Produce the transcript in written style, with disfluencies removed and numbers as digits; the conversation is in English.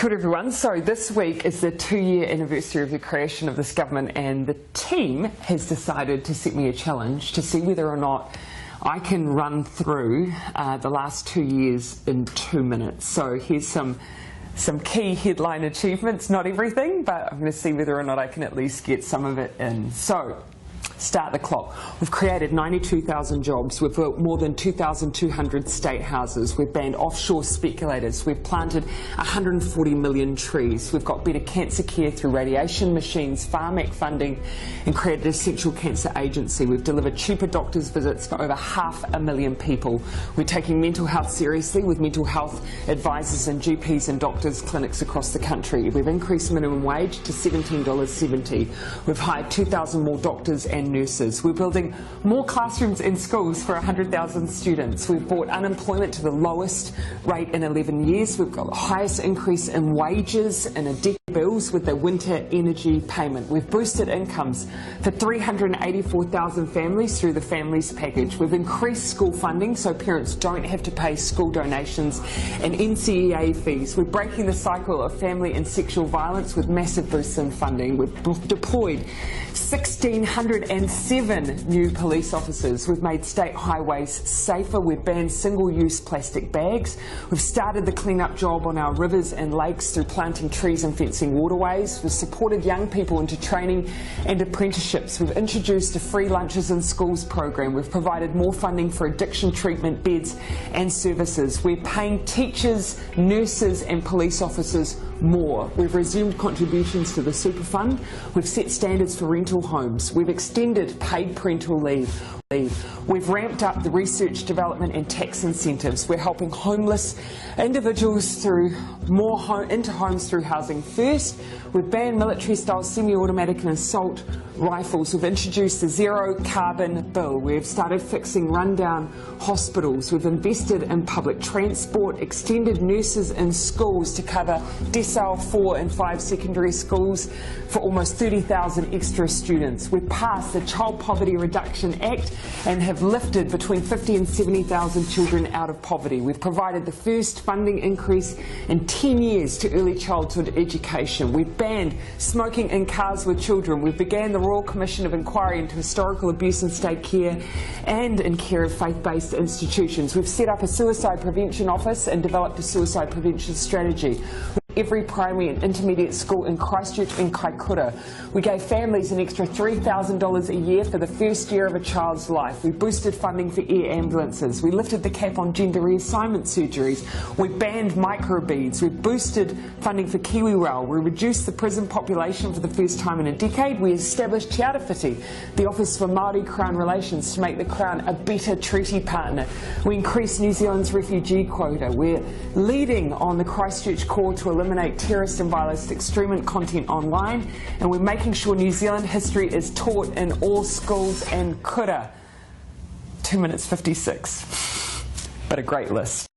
Kia ora everyone. So this week is the 2-year anniversary of the creation of this government, and the team has decided to set me a challenge to see whether or not I can run through the last 2 years in 2 minutes. So here's some key headline achievements, not everything, but I'm going to see whether or not I can at least get some of it in. So start the clock. We've created 92,000 jobs. We've built more than 2,200 state houses. We've banned offshore speculators. We've planted 140 million trees. We've got better cancer care through radiation machines, Pharmac funding, and created a central cancer agency. We've delivered cheaper doctors' visits for over 500,000 people. We're taking mental health seriously with mental health advisors and GPs and doctors' clinics across the country. We've increased minimum wage to $17.70. We've hired 2,000 more doctors and nurses. We're building more classrooms in schools for 100,000 students. We've brought unemployment to the lowest rate in 11 years. We've got the highest increase in wages and a decade bills with the winter energy payment. We've boosted incomes for 384,000 families through the Families Package. We've increased school funding so parents don't have to pay school donations and NCEA fees. We're breaking the cycle of family and sexual violence with massive boosts in funding. We've deployed 1,607 new police officers. We've made state highways safer. We've banned single-use plastic bags. We've started the clean-up job on our rivers and lakes through planting trees and fencing waterways. We've supported young people into training and apprenticeships. We've introduced a free lunches in schools program. We've provided more funding for addiction treatment beds and services. We're paying teachers, nurses and police officers more. We've resumed contributions to the super fund. We've set standards for rental homes. We've extended paid parental leave. We've ramped up the research, development and tax incentives. We're helping homeless individuals through into homes through Housing First. We've banned military-style semi-automatic and assault rifles. We've introduced the zero carbon bill. We've started fixing rundown hospitals. We've invested in public transport, extended nurses in schools to cover decile 4 and 5 secondary schools for almost 30,000 extra students. We've passed the Child Poverty Reduction Act and have lifted between 50 and 70,000 children out of poverty. We've provided the first funding increase in 10 years to early childhood education. We've banned smoking in cars with children. We've began the Royal Commission of Inquiry into historical abuse in state care and in care of faith-based institutions. We've set up a suicide prevention office and developed a suicide prevention strategy. Every primary and intermediate school in Christchurch and Kaikoura. We gave families an extra $3,000 a year for the first year of a child's life. We boosted funding for air ambulances. We lifted the cap on gender reassignment surgeries. We banned microbeads. We boosted funding for KiwiRail. We reduced the prison population for the first time in a decade. We established Te Arawhiti, the Office for Māori Crown Relations, to make the Crown a better treaty partner. We increased New Zealand's refugee quota. We're leading on the Christchurch call to eliminate terrorist and violent extremist content online, and we're making sure New Zealand history is taught in all schools and kura. 2 minutes 56, but a great list.